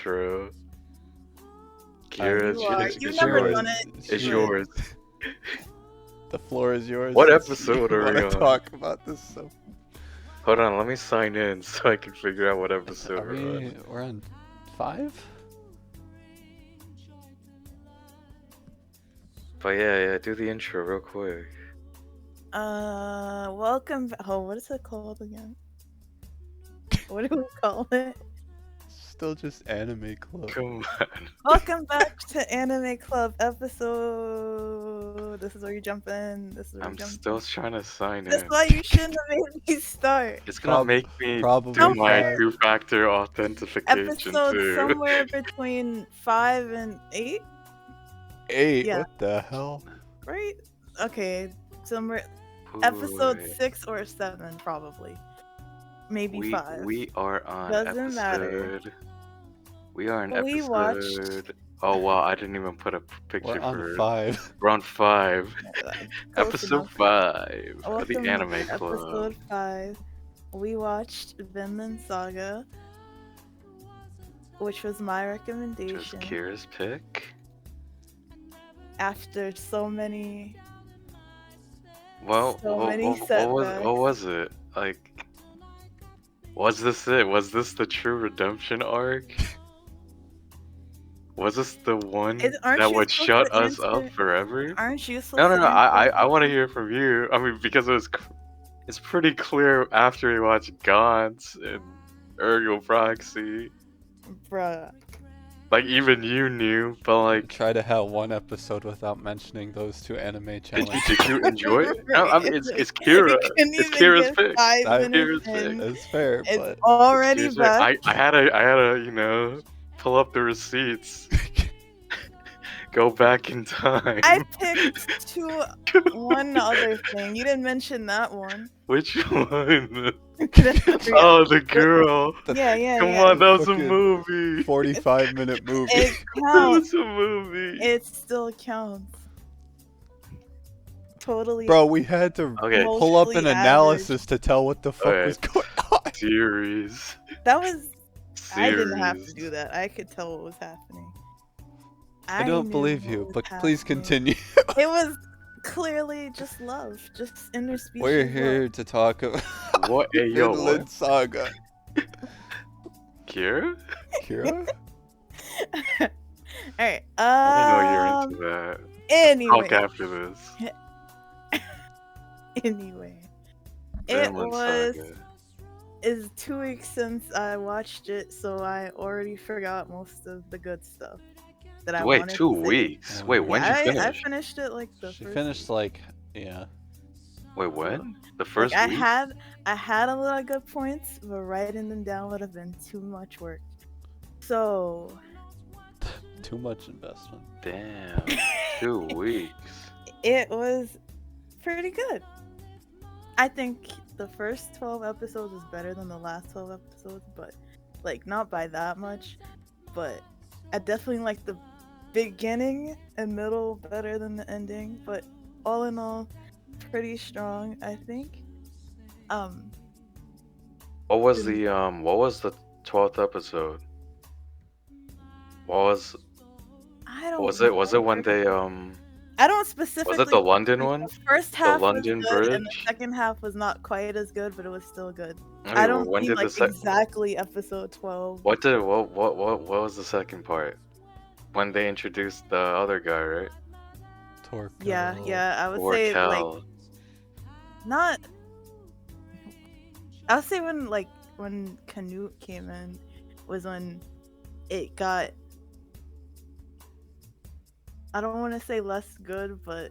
True. Alright, Kira, You've it's never yours. done it. It's but- yours. The floor is yours. What since episode you are we wanna on? talk about this. So Hold on, let me sign in so I can figure out what episode are we're on. we're on 5? But yeah, do the intro real quick. Welcome. Oh, what is it called again? What do we call it? Still just anime club. Come on. Welcome back to Anime Club episode. This is where you jump in. This is where I'm you jump still in. trying to sign That's in. why you shouldn't have made me start. It's gonna make me probably do my five. two-factor authentication Episode too. somewhere between 5 and 8, 8. Yeah. What the hell? right? Okay, somewhere Ooh, episode wait. 6 or 7 probably. Maybe 5. We are on Doesn't episode. matter. We are on We episode. watched- Oh wow, I didn't even put a picture We're on for it. 5. We're on 5. Close Episode enough. 5 of the Welcome Anime to Club. Episode 5. We watched Vinland Saga, which was my Just recommendation Kira's pick. after so many. Well, So many what was it? Like, was this it? Was this the true redemption arc? Was this the one Aren't that you would supposed shut to us up answer- forever? Aren't you supposed No, no, to no. I answer- want to hear from you. I mean, because it's pretty clear after we watched Gantz and Ergo Proxy. Bruh. Like, even you knew, but like, Try to have one episode without mentioning those two anime channels. did you enjoy it? No, I mean, it's Kira. You couldn't It's even Kira's get pick. 5 That- minutes Kira's in. That's fair, It's but already Excuse me, I back. had to, you know, pull up the receipts. Go back in time. I picked one other thing. You didn't mention that one. Which one? Yeah. Oh, the girl. Yeah. Come on, that was a Fucking movie. 45-minute movie. It That counts. was a movie. It still counts. Totally. Bro, we had to Okay. pull up an Mostly analysis to tell what the fuck Okay. was going on. Series. That was. I Series. didn't have to do that. I could tell what was happening. I don't knew believe what you, was but please happening. continue. It was clearly just love, just interspecies. We're love. here to talk about What? Hey, yo, Vinland what? Saga. Kira? Kira? Alright. I didn't know you're into that. Anyway. Talk after this. Anyway. It Vinland was. Saga. Is 2 weeks since I watched it, so I already forgot most of the good stuff that I Wait, wanted 2 to say. weeks. Yeah. Wait, when'd Yeah, you finish? I finished it like the She first finished week. like, yeah. Wait, when? The Like, first I week? had a lot of good points, but writing them down would have been too much work. So Too much investment. Damn. 2 weeks. it was pretty good. I think the first 12 episodes is better than the last 12 episodes, but like not by that much. But I definitely like the beginning and middle better than the ending. But all in all, pretty strong, I think. What was the 12th episode? I don't. Was it when they I don't specifically. was it the London one? The first half London was good, and the Bridge? second half was not quite as good, but it was still good. Wait, I don't when mean did like the exactly episode 12. what was the second part? When they introduced the other guy, right? Torque. Yeah, I would say like Orkel. not. I would say when Canute came in was when it got. I don't want to say less good, but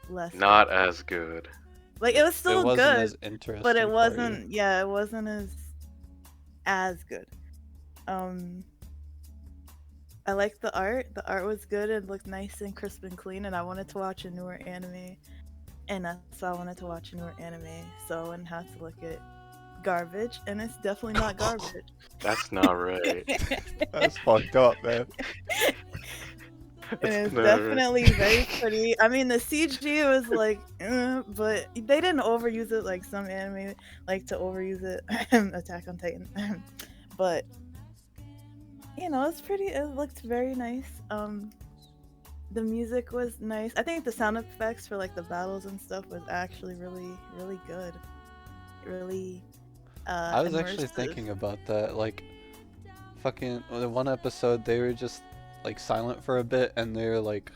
less. Not as good. Like it was still it wasn't good, as interesting. but it for you. wasn't. Yeah, it wasn't as good. I liked the art. The art was good. It looked nice and crisp and clean, and I wanted to watch a newer anime, and so I wanted to watch a newer anime, so I wouldn't have to look at garbage, and it's definitely not garbage. That's not right. That's fucked up, man. And That's it's not right. definitely very pretty. I mean, the CG was like, but they didn't overuse it like some anime like to overuse it. Attack on Titan, but you know, it's pretty. It looked very nice. The music was nice. I think the sound effects for like the battles and stuff was actually really good. Really I was actually immersive. thinking about that. Like, fucking the one episode, they were just like silent for a bit, and they were like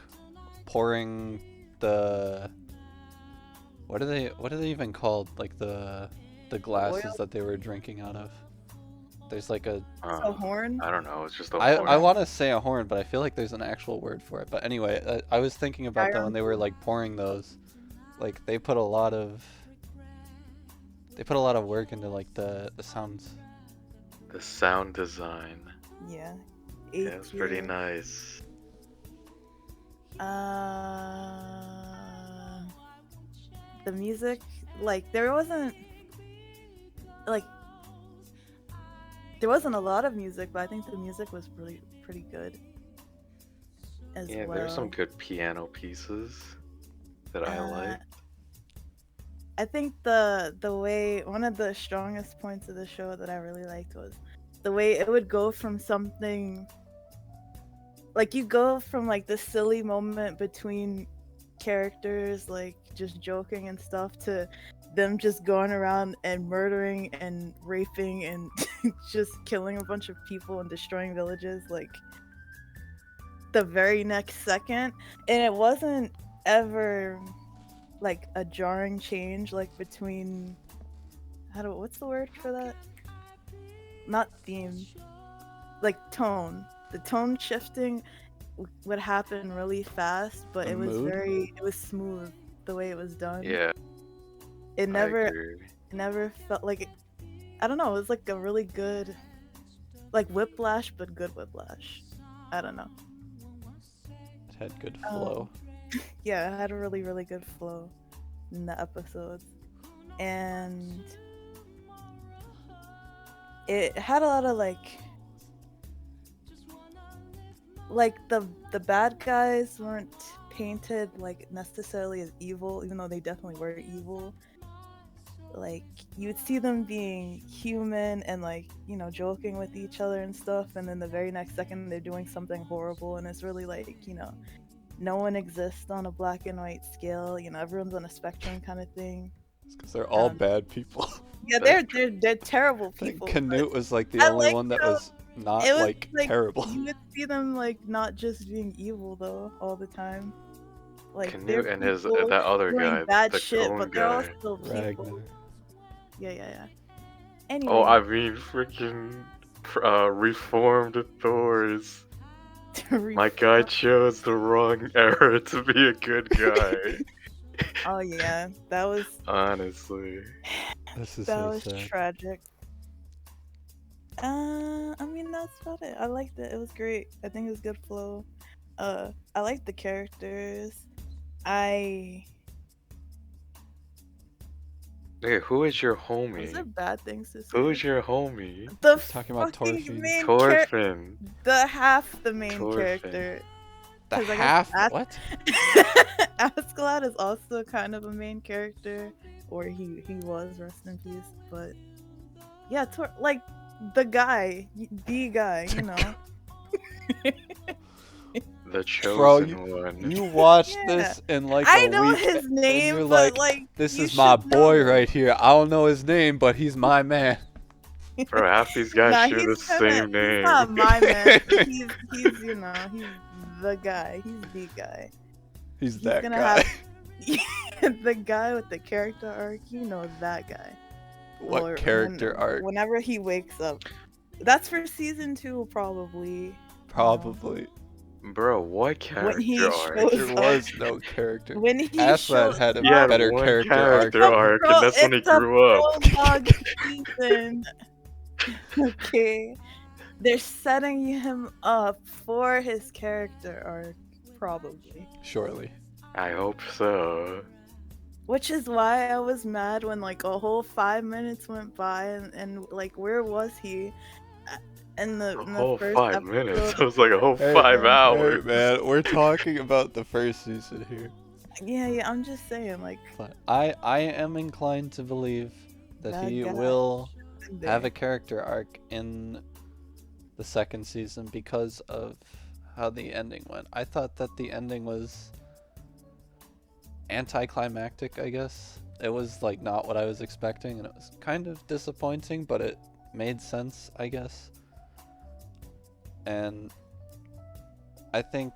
pouring the what are they even called? Like the glasses Oil, that they were drinking out of. There's like a a horn. I don't know. It's just a I horn. want to say a horn, but I feel like there's an actual word for it. But anyway, I was thinking about that when Iron they were like pouring those. Like they put a lot of work into like the sounds. The sound design. Yeah. Yeah, it's pretty tier. nice. The music, like there wasn't like there wasn't a lot of music, but I think the music was really pretty good as Yeah, well. there's some good piano pieces that I like. I think the way one of the strongest points of the show that I really liked was the way it would go from something like you go from like the silly moment between characters like just joking and stuff to them just going around and murdering and raping and just killing a bunch of people and destroying villages like the very next second, and it wasn't ever like a jarring change like between what's the word for that, not theme, like tone, the tone shifting would happen really fast, but The it was mood? it was smooth the way it was done. Yeah, It I never agree. felt like I don't know, it was like a really good like whiplash, but good whiplash. I don't know. It had good flow. Yeah, it had a really good flow in the episodes. And it had a lot of like the bad guys weren't painted like necessarily as evil, even though they definitely were evil. Like you would see them being human and like, you know, joking with each other and stuff, and then the very next second they're doing something horrible, and it's really like, you know, no one exists on a black and white scale, you know, everyone's on a spectrum kind of thing. It's because they're all Um, bad people. yeah, That's they're terrible I think people. Canute was like the I only like one that how was not it was like like terrible. you would see them like not just being evil though all the time. Like they're Canute and his people that other doing guy, bad the shit, cone but they're all guy. still people. Ragnar. Yeah. Oh, Anyway, I mean, freaking reformed Thors. My guy chose the wrong era to be a good guy. Oh yeah, that was Honestly. This is that so was sad. tragic. I mean that's about it. I liked it. It was great. I think it was good flow. I liked the characters. I Hey, who is your Those are homie? bad things to say. Who is your homie? The He's talking about fucking Thorfinn. main Thorfinn. the main Thorfinn. character. The 'Cause I guess half what? Askeladd is also kind of a main character, or he was, rest in peace. But yeah, like the guy, you know. The Bro, chosen one. you watched Yeah. this in like I a know week, his and name, you're but like, like this you is my should boy know. right here. I don't know his name, but he's my man. Bro, half these guys Nah, share the he's kinda, same he's name. not my man. He's you know, he's the guy. He's the guy. He's He's that gonna guy. the guy with the character arc, you know that guy. What Or character arc? Whenever he wakes up. That's for season 2, probably. Probably. Bro, what When he character arc? shows There was no character. When he Aslad shows had a He had better one character arc. character arc, and that's when he it's a grew up. prologue season. Okay. They're setting him up for his character arc, probably. Surely. I hope so. Which is why I was mad when like a whole 5 minutes went by and like where was he? In the whole first 5 minutes. episode. It was like a whole Hey, 5 hey, hours. man, we're talking about the first season here. Yeah, I'm just saying, like But I am inclined to believe that That he guy will there. have a character arc in the second season because of how the ending went. I thought that the ending was anticlimactic, I guess. It was like not what I was expecting, and it was kind of disappointing, but it made sense, I guess. And I think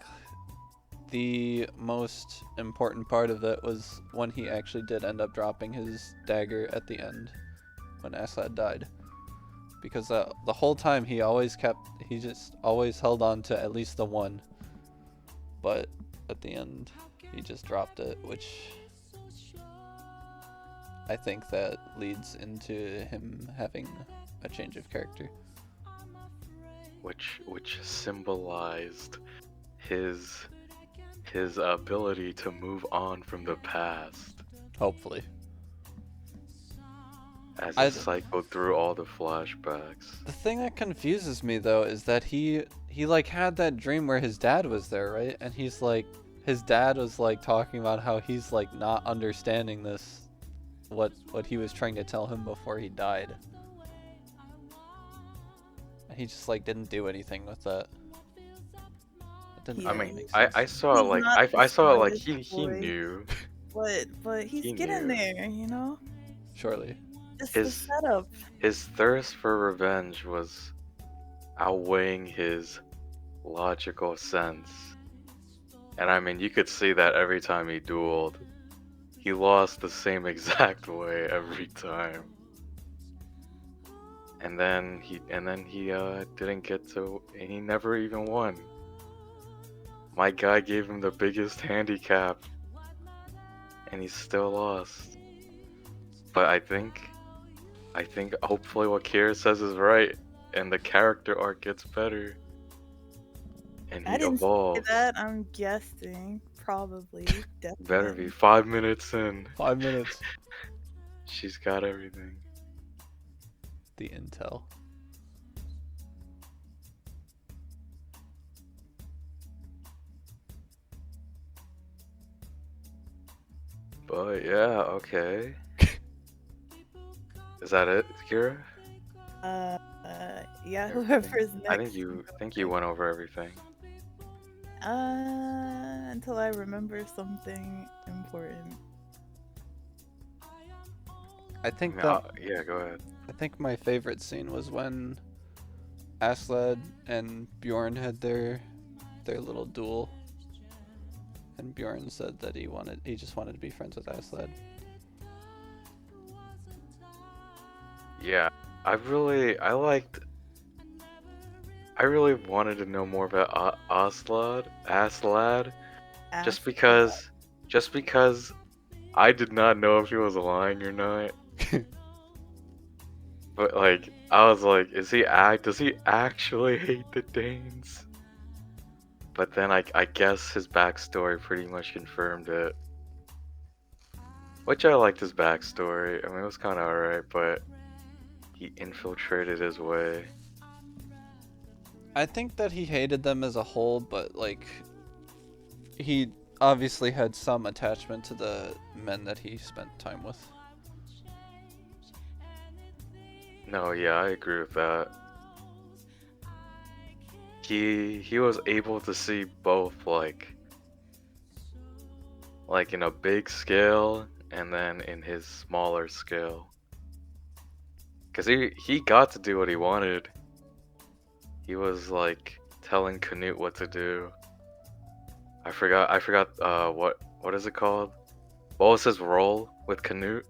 the most important part of it was when he actually did end up dropping his dagger at the end when Aslad died. Because the whole time he just always held on to at least the one. But at the end, he just dropped it, which I think that leads into him having a change of character. Which symbolized his ability to move on from the past Hopefully. as he cycled through all the flashbacks. The thing that confuses me though is that he like had that dream where his dad was there, right? And he's like, his dad was like talking about how he's like not understanding this, what he was trying to tell him before he died. And he just like didn't do anything with that. He I is. mean, I saw it like I saw it like he knew. But he's He getting knew. there, you know? Surely. It's the setup. His thirst for revenge was outweighing his logical sense. And I mean, you could see that every time he dueled. He lost the same exact way every time. And then he didn't get to, and he never even won. My guy gave him the biggest handicap, and he still lost. But I think hopefully what Kira says is right, and the character arc gets better, and he I didn't say evolves. that. I'm guessing. Probably. Definitely. Better be 5 minutes in. 5 minutes. She's got everything. The intel. But yeah, okay. Is that it, Kira? Yeah, Everything? whoever's next. I think you went over everything. Until I remember something important. I think Yeah, go ahead. I think my favorite scene was when Aslad and Bjorn had their little duel, and Bjorn said that he just wanted to be friends with Aslad. Yeah, I really wanted to know more about Aslad, just because I did not know if he was lying or not. But like, I was like, does he actually hate the Danes? But then I guess his backstory pretty much confirmed it. Which I liked his backstory. I mean, it was kind of alright, but he infiltrated his way. I think that he hated them as a whole, but like, he obviously had some attachment to the men that he spent time with. No, yeah, I agree with that. He was able to see both like in a big scale and then in his smaller scale. Cause he got to do what he wanted. He was like telling Canute what to do. I forgot what is it called? What was his role with Canute?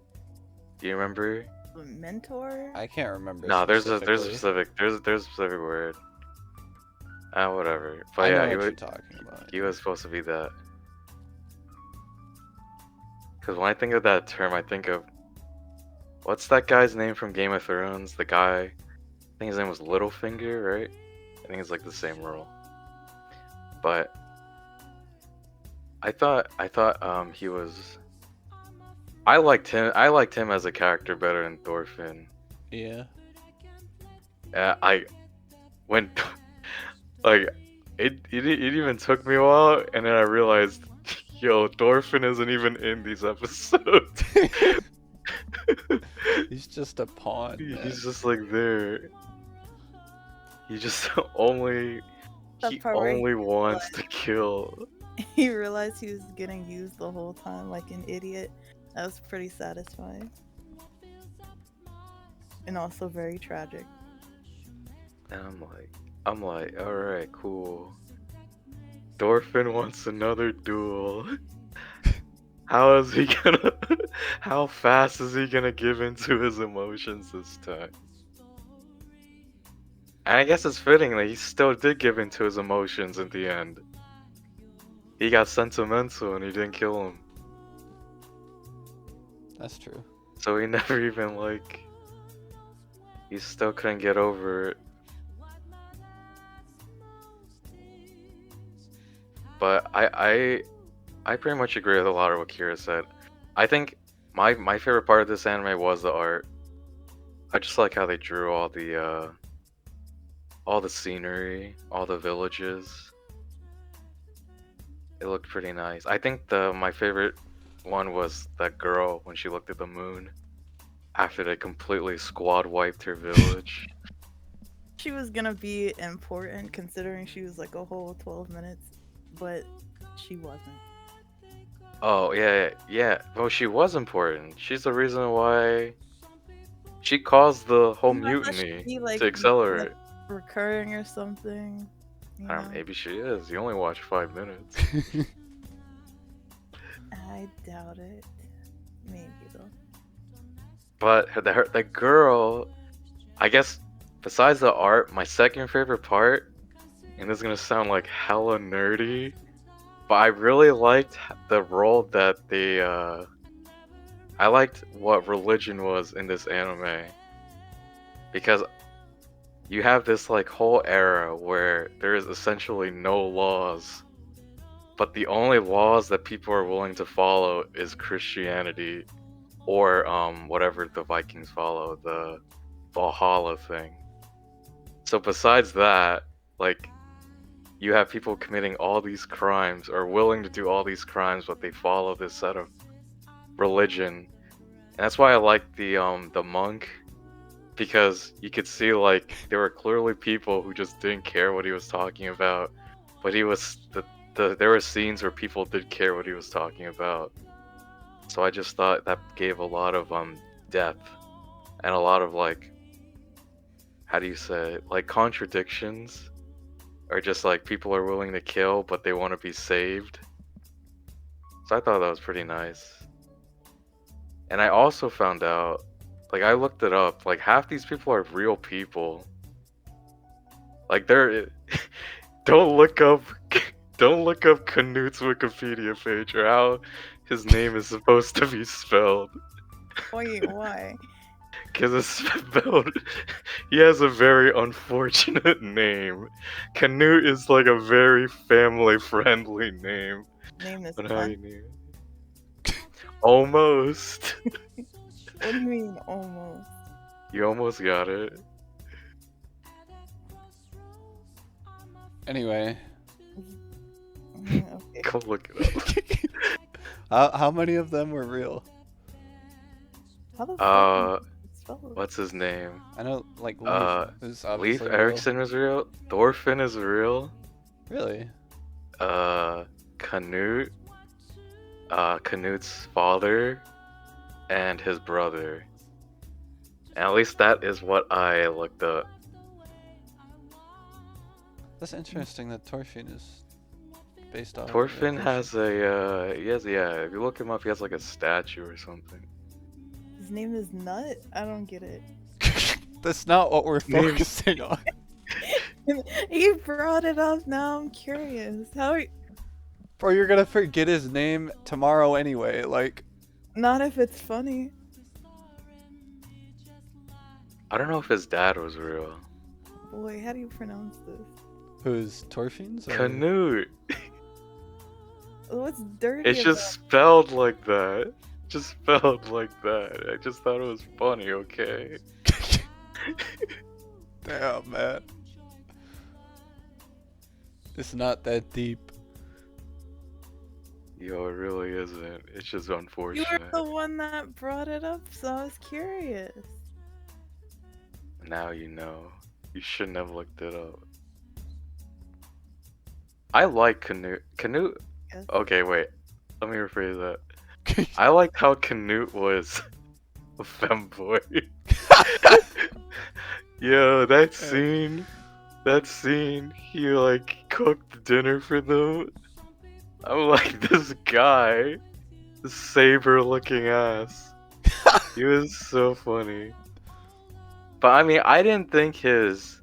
Do you remember? Mentor? I can't remember. No, there's a specifically. specific word. Whatever. But I yeah, know what you're talking about. he was supposed to be that. Because when I think of that term, I think of what's that guy's name from Game of Thrones? The guy, I think his name was Littlefinger, right? I think it's like the same role. But I thought he was. I liked him as a character better than Thorfinn. Yeah. I when like it even took me a while, and then I realized, yo, Thorfinn isn't even in these episodes. He's just a pawn. Man. He's just like there. He just only That he part where only wants to kill. he realized he was getting used the whole time like an idiot. That was pretty satisfying. And also very tragic. And I'm like, all right, cool. Thorfinn wants another duel. How is he gonna? How fast is he gonna give into his emotions this time? And I guess it's fitting that he still did give into his emotions in the end. He got sentimental and he didn't kill him. That's true. So he never even like. He still couldn't get over it. But I pretty much agree with a lot of what Kira said. I think my favorite part of this anime was the art. I just like how they drew all the scenery, all the villages. It looked pretty nice. I think my favorite one was that girl when she looked at the moon after they completely squad wiped her village. She was gonna be important considering she was like a whole 12 minutes, but she wasn't. Oh yeah. Well, she was important. She's the reason why she caused the whole I thought she'd mutiny be like, to accelerate. recurring or something. You I don't know? know, maybe she is. You only watch 5 minutes. I doubt it. Maybe though. But the girl, I guess, besides the art, my second favorite part, and this is gonna sound like hella nerdy, but I really liked the role that they. I liked what religion was in this anime because you have this like whole era where there is essentially no laws, but the only laws that people are willing to follow is Christianity or whatever the Vikings follow, the Valhalla thing. So besides that, like you have people committing all these crimes or willing to do all these crimes, but they follow this set of religion. And that's why I like the monk because you could see like there were clearly people who just didn't care what he was talking about, but he was there were scenes where people did care what he was talking about. So I just thought that gave a lot of depth and a lot of like how do you say it? Like contradictions or just like people are willing to kill but they want to be saved. So I thought that was pretty nice. And I also found out like I looked it up, like half these people are real people. Like they're don't look up don't look up Canut's Wikipedia page or how his name is supposed to be spelled. Wait, why? Because it's spelled. He has a very unfortunate name. Canute is like a very family friendly name. Name is But how you fun. name it? Almost. What do you mean almost? You almost got it. Anyway, Okay. Go look it how many of them were real? How the up. fuck is it spelled? What's his name? I know, like Leaf is Leif obviously real. Erikson is real. Thorfinn is real. Really? Canute. Canute's father and his brother. And at least that is what I looked up. That's interesting that Thorfinn is based off. Thorfinn has a if you look him up, he has like a statue or something. His name is Nut? I don't get it. That's not what we're Name- focusing on. You brought it up, now I'm curious. How are you... Bro, you're gonna forget his name tomorrow anyway. Like, Not if it's funny. I don't know if his dad was real. Boy, how do you pronounce this? who's Thorfinn's? or- Canute. What's dirty It's just spelled like that. Just spelled like that. I just thought it was funny, okay? Damn, man. It's not that deep. Yo, it really isn't. It's just You unfortunate. were the one that brought it up, so I was curious. Now you know. You shouldn't have looked it up. I like Canute. Canute. Yes. Okay, wait. Let me rephrase that. I liked how Canute was a femboy. Yo, that scene. That scene. He like cooked dinner for them. I'm like, this guy, the saber-looking ass. He was so funny. But I mean, I don't think his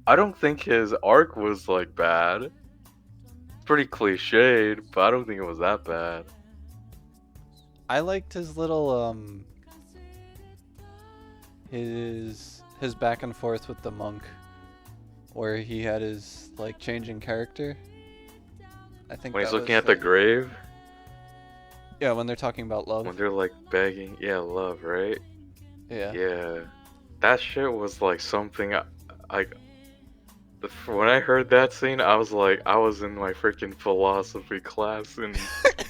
arc was like bad. It's pretty cliched, but I don't think it was that bad. I liked his little his back and forth with the monk, where he had his like changing character. I think When he's that looking was at the grave, yeah, when they're talking about love. when they're like begging, yeah, love, right? Yeah. Yeah, that shit was like something. Like when I heard that scene, I was like, I was in my freaking philosophy class in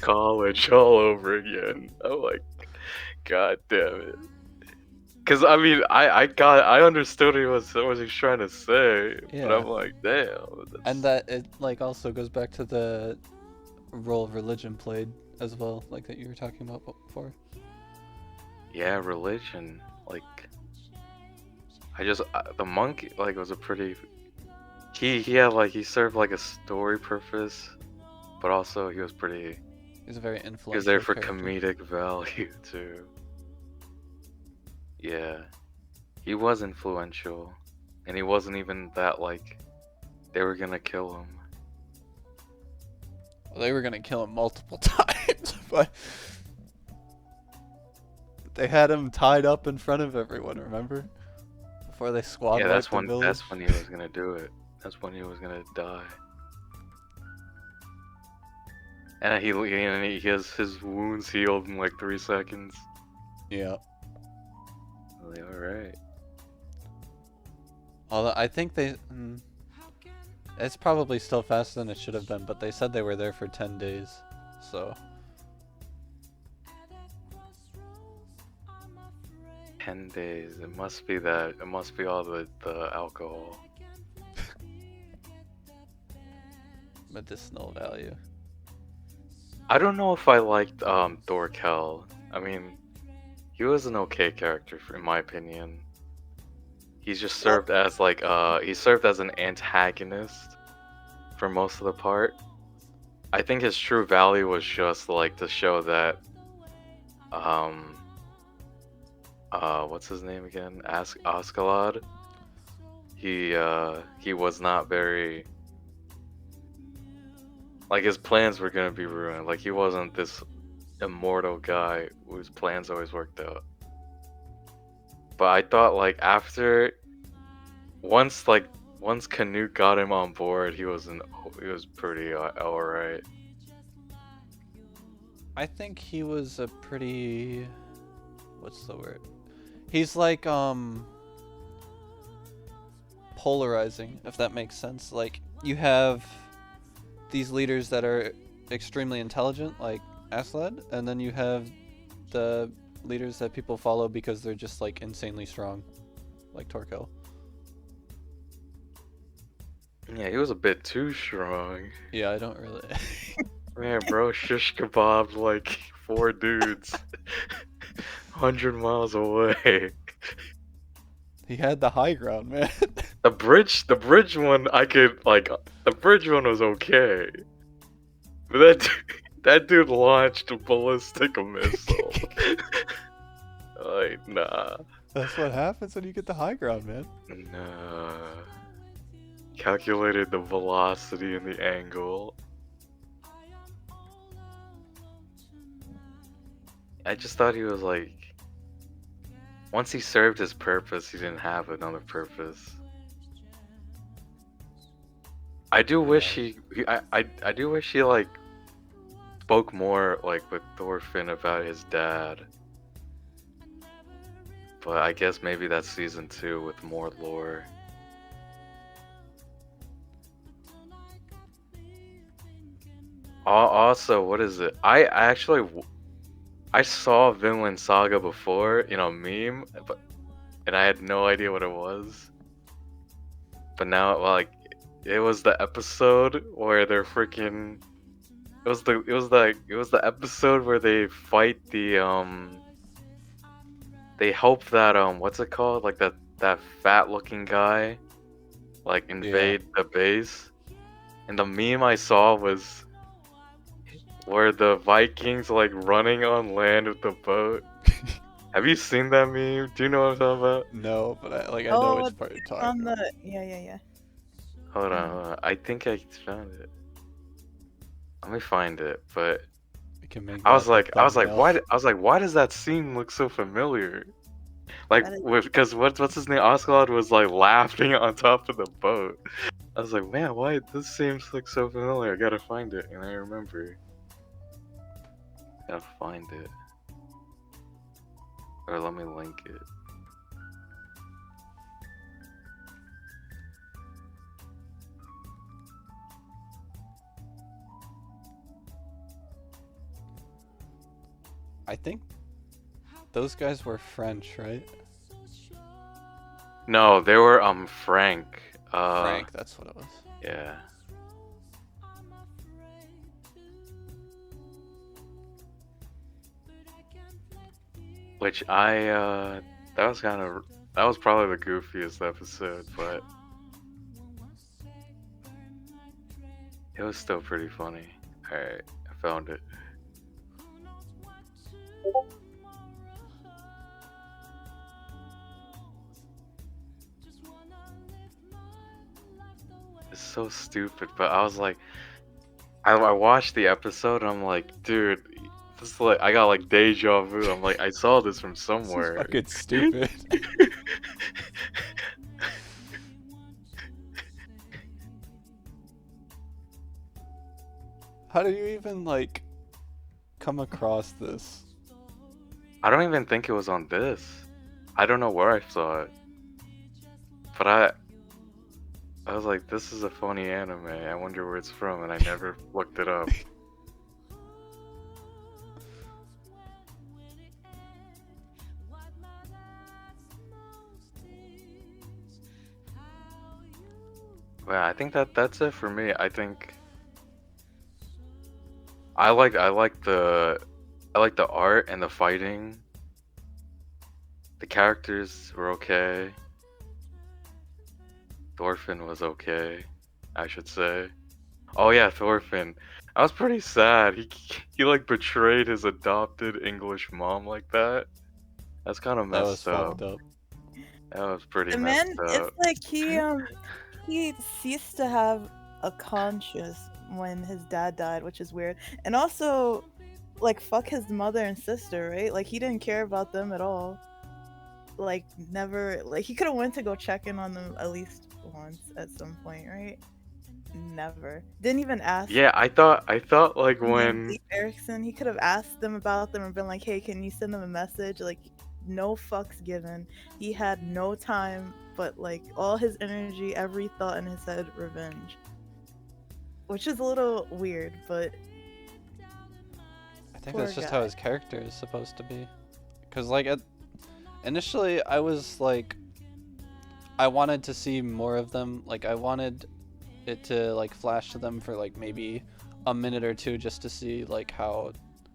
college all over again. I'm like, God damn it. Cause I mean, I understood what he was trying to say, but Yeah. I'm like, damn. And that it like also goes back to the role religion played as well, like that you were talking about before. Yeah, religion. Like, the monk like was a pretty. He had like he served like a story purpose, but also he was pretty. He's a very He influential was there for character. comedic value too. Yeah, he was influential, and he wasn't even that like they were gonna kill him. Well, they were gonna kill him multiple times, but they had him tied up in front of everyone. Remember, before they squad Yeah, wiped the village. that's when he was gonna do it. That's when he was gonna die. And he has his wounds healed in like 3 seconds. Yeah. Like, all right. Although I think they, it's probably still faster than it should have been, but they said they were there for 10 days, so. 10 days. It must be that. It must be all the alcohol. Medicinal value. I don't know if I liked Thorkel. I mean, he was an okay character in my opinion. He's just served as like he served as an antagonist for most of the part. I think his true value was just like to show that what's his name again? Askeladd. He was not very like his plans were gonna be ruined. Like he wasn't this immortal guy whose plans always worked out. But I thought like once Canute got him on board, he was pretty alright. I think he was a pretty, what's the word? He's like polarizing, if that makes sense. Like you have these leaders that are extremely intelligent, like Asled, and then you have the leaders that people follow because they're just like insanely strong, like Torkel. Yeah, he was a bit too strong. Yeah, I don't really. Man, bro, shish kebabbed like 4 dudes 100 miles away. He had the high ground, man. The bridge one the bridge one was okay. But that dude launched a ballistic missile. Like, nah. That's what happens when you get the high ground, man. Nah. Calculated the velocity and the angle. I just thought he was like, once he served his purpose, he didn't have another purpose. I do wish I do wish he like spoke more like with Thorfinn about his dad. But I guess maybe that's season 2 with more lore. Also, what is it? I saw Vinland Saga before, meme, and I had no idea what it was. but now like it was the episode where they're freaking. It was the episode where they fight they help that what's it called, like that fat looking guy like Yeah. invade the base, and the meme I saw was where the Vikings like running on land with the boat. Have you seen that meme? Do you know what I'm talking about? No, but I know Oh, which part you're it's talking on about. the yeah. Hold on, hold on. I think I found it. Let me find it. But We can make I was that the like, I was like, thumbnail. why? I was like, why does that scene look so familiar? Like, That is because what's his name? Oscalad was like laughing on top of the boat. I was like, man, why this seems like so familiar? I gotta find it, and I remember. Gotta find it, or let me link it. I think those guys were French, right? No, they were Frank. Frank, that's what it was. Yeah. Which that was probably the goofiest episode, but it was still pretty funny. Alright, I found it. It's so stupid, but I was like, I watched the episode and I'm like, dude, this is like, I got like deja vu. I'm like, I saw this from This is somewhere. fucking stupid. How do you even like come across this? I don't even think it was on this. I don't know where I saw it. But I was like, this is a funny anime. I wonder where it's from, and I never looked it up. Well, I think that's it for me. I think I like the art and the fighting. The characters were okay. Thorfinn was okay, I should say. Oh yeah, Thorfinn. I was pretty sad. He like betrayed his adopted English mom like that. That's kind of That was messed up. fucked up. That was pretty the messed man. It's up. like he ceased to have a conscience when his dad died, which is weird. And also, like, fuck his mother and sister, right? Like, he didn't care about them at all. Like, never. Like, he could have went to go check in on them at least once at some point, right? Never. Didn't even ask. Yeah, I thought like Named when Leif Erikson, he could have asked them about them and been like, "Hey, can you send them a message?" Like, no fucks given. He had no time, but like all his energy, every thought in his head, revenge. Which is a little weird, but I think poor that's just guy. how his character is supposed to be. Cause like initially I was like, I wanted to see more of them. Like I wanted it to like flash to them for like maybe a minute or two just to see like how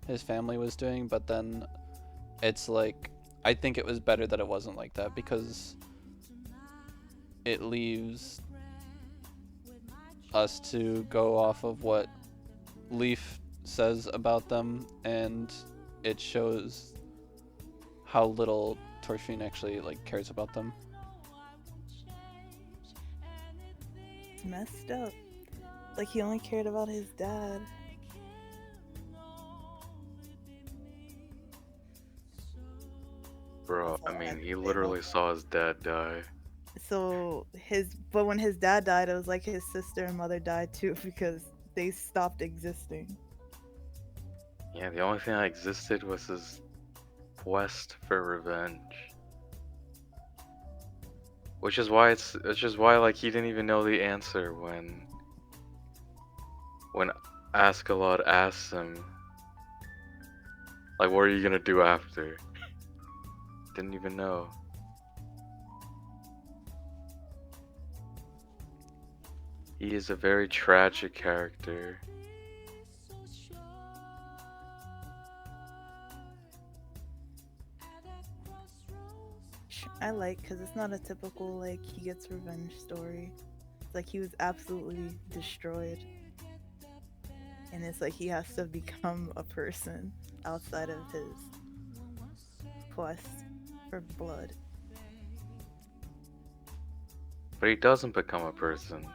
his family was doing. But then it's like I think it was better that it wasn't like that because it leaves us to go off of what Leaf says about them, and it shows how little Torfinn actually like cares about them. It's messed up. Like, he only cared about his dad. bro, That's I all I have mean, to he say about literally saw his dad die. So but when his dad died, it was like his sister and mother died too because they stopped existing. Yeah, the only thing that existed was his quest for revenge. Which is why like he didn't even know the answer when Askeladd asked him like, what are you gonna do after? Didn't even know. He is a very tragic character. I like because it's not a typical like he gets revenge story. It's like he was absolutely destroyed, and it's like he has to become a person outside of his quest for blood. But he doesn't become a person.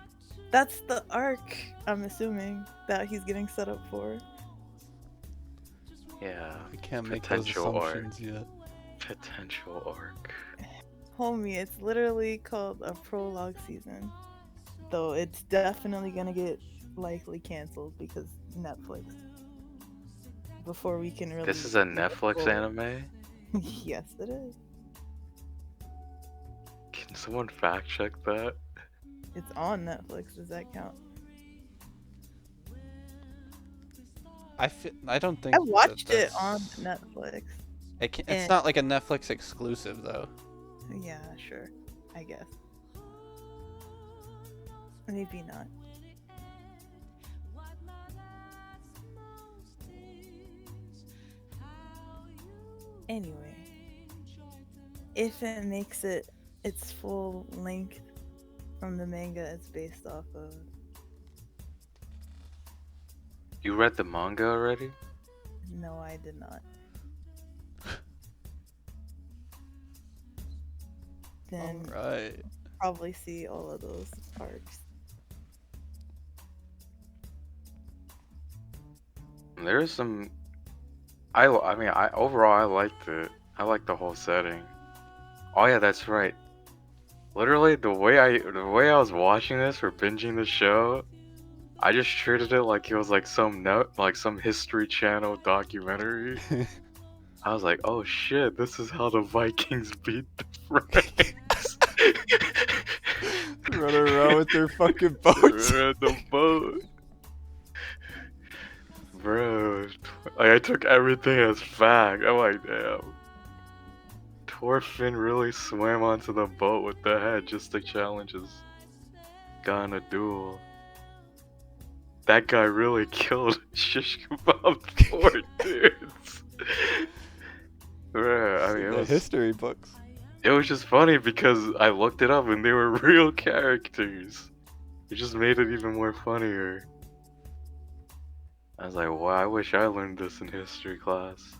That's the arc I'm assuming that he's getting set up for. Yeah. We can't make those Potential arc. assumptions yet. Potential arc. Homie, it's literally called a prologue season. Though it's definitely gonna get likely canceled because Netflix. Before we can really. This is a get Netflix full- anime? Yes, it is. Can someone fact check that? It's on Netflix. Does that count? I don't think I watched it that's- on Netflix. It's and- not like a Netflix exclusive though. Yeah, sure. I guess. Maybe not. Anyway, if it makes it its full length from the manga it's based off of, You read the manga already? no, I did not. Then Alright. probably see all of those arcs. There's some. I mean, overall I liked it. I liked the whole setting. Oh yeah, that's right. Literally, the way I was watching this or binging the show, I just treated it like it was like some History Channel documentary. I was like, oh shit, this is how the Vikings beat the Franks. Run around with their fucking boats. The boat. Bro, like, I took everything as fact. I'm like, damn. Thorfinn really swam onto the boat with the head just to challenge his guy in a duel. That guy really killed Shish Kebab 4 dudes. Bro, I mean, The history books. it was just funny because I looked it up and they were real characters. It just made it even more funnier. I was like, wow, I wish I learned this in history class.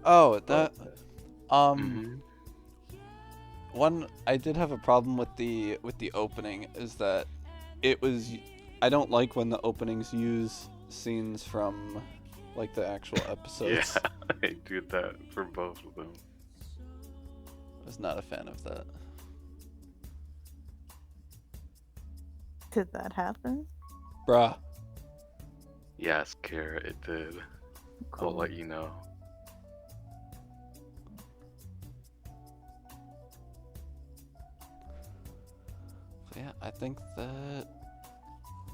Oh, that Mhm. one I did have a problem with the opening is that it was I don't like when the openings use scenes from like the actual episodes. Yeah, I do that for both of them. I was not a fan of that. Did that happen? Bruh. Yes, Kara, it did. I'll let you know. So yeah, I think that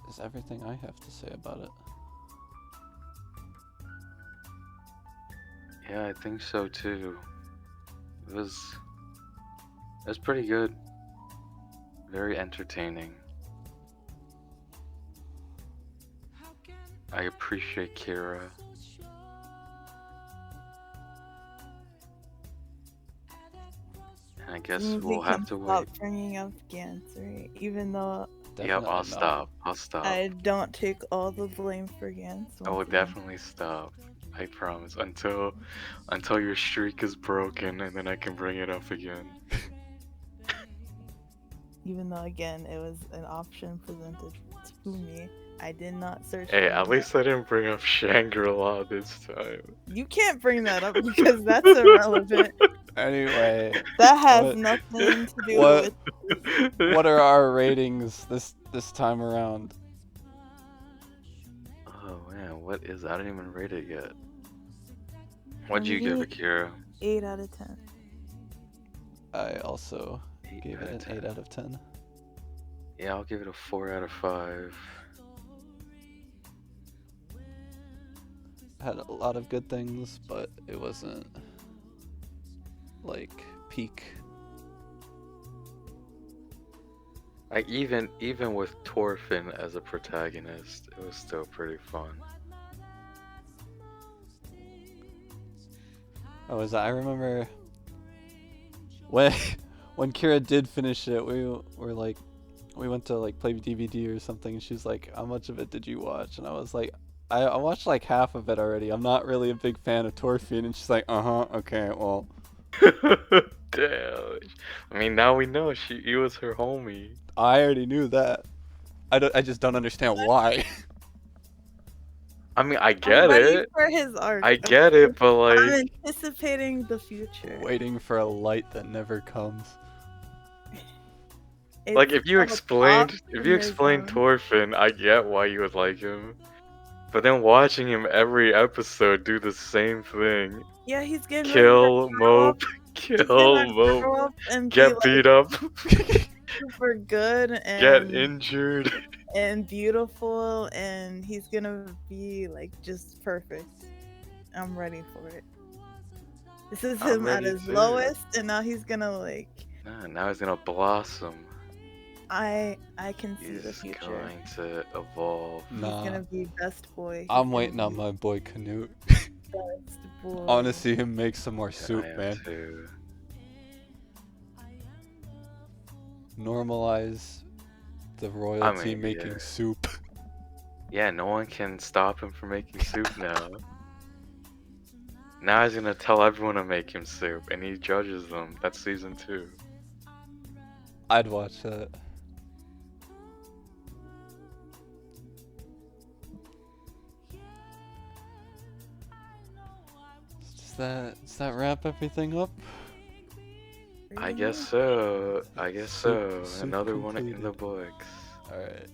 is everything I have to say about it. Yeah, I think so too. It was pretty good. Very entertaining. I appreciate Kira. And I guess Means we'll we have can to wait. stop bringing up Gantz, right? Even though Yep, I'll no. stop. I'll stop. I don't take all the blame for Gantz. I will once again. definitely stop. I promise. Until your streak is broken, and then I can bring it up again. Even though again it was an option presented to me, I did not search. Hey, for at it. least I didn't bring up Shangri-La this time. You can't bring that up because that's irrelevant. Anyway, That has What- nothing to do what- with. what are our ratings this time around? Oh man, what is? I didn't even rate it yet. What'd you For give me, Akira? 8 out of 10. I also 8 gave out it of an 8 10. out of 10. Yeah, I'll give it a 4 out of 5. Had a lot of good things, but it wasn't like peak. Like even with Thorfinn as a protagonist, it was still pretty fun. I remember when when Kira did finish it, we went to like play DVD or something, and she's like, "How much of it did you watch?" And I was like, I watched like half of it already. I'm not really a big fan of Thorfinn." And she's like, okay, well." Damn. I mean, now we know he was her homie. I already knew that. I just don't understand why. I mean, I I'm get ready it. for his arc. I get it, but I'm like, anticipating the future. Waiting for a light that never comes. like It's if you called explained optimism. Thorfinn, I get why you would like him. But then watching him every episode do the same thing, Yeah, he's getting ready to kill, grow up. mope, He's gonna kill, mope, grow up and be get like beat up, super good get injured. and beautiful, and he's gonna be like just perfect. I'm ready for it. This is I'm him at ready his too. lowest, and now he's gonna like. Nah, now he's gonna blossom. I can see the He's future. going to evolve. He's Nah, gonna be best boy. I'm waiting on my boy Canute. Best boy. I want to see him make some more Yeah, soup, I am man. too. Normalize the royalty mean, making yeah. soup. Yeah, no one can stop him from making soup now. Now he's gonna tell everyone to make him soup, and he judges them. That's season 2. I'd watch that. Does that wrap everything up? I guess so. I guess so. Soup Another one in the completed. books. Alright.